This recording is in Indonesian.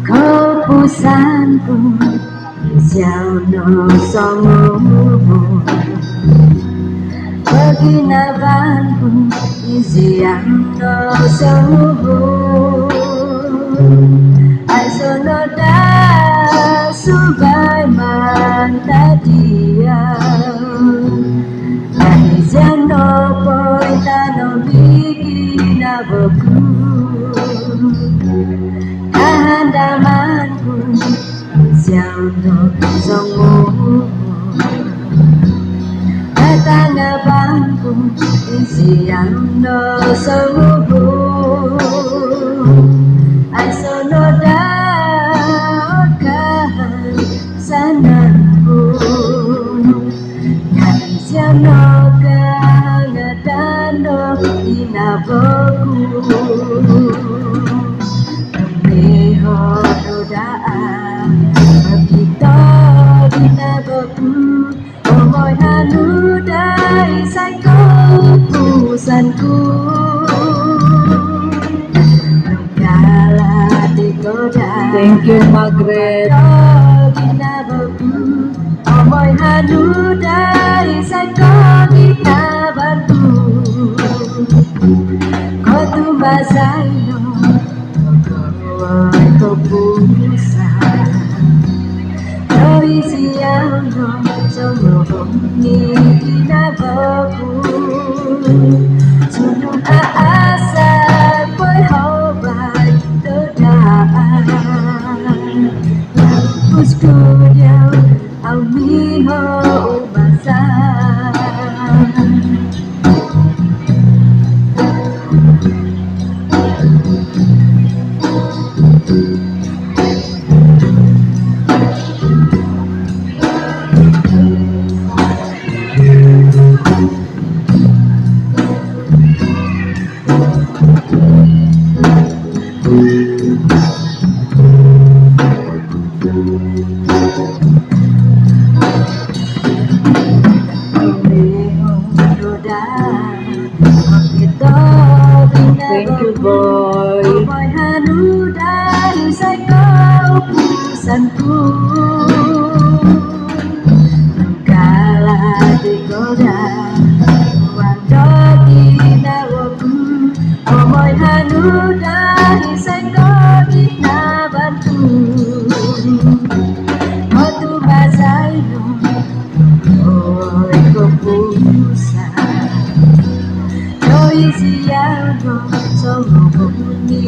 Kepusanku Xiao no songo Paginabanku Isiang no songo Ai sonoda Subay mantadia Ai no poita no bikina boku Kahandamanku Xiao no songo Katangabanku Isiang no songo Ai sonoda Okahan sananku Kaisiang no kangadano inaboku Hododaan Begitu dinaboku Omoy hanu dari saiko pusanku Nukala digoda Thank you, Margaret. Dinaboku Omoy hanu dari saiko dinabantu Kotu basaino Kepusa Dari siang Semua ni Nabaku Sunung asa Koi hobai Todaan Pusku diau Au miho ubasa Thank you, boy. Omoy hanu dari saiko pusanku Kala digoda Wando dinawoku Omoy hanu dari saiko dinabantu Motu basaino Oi kepusa Doi siang no songo ni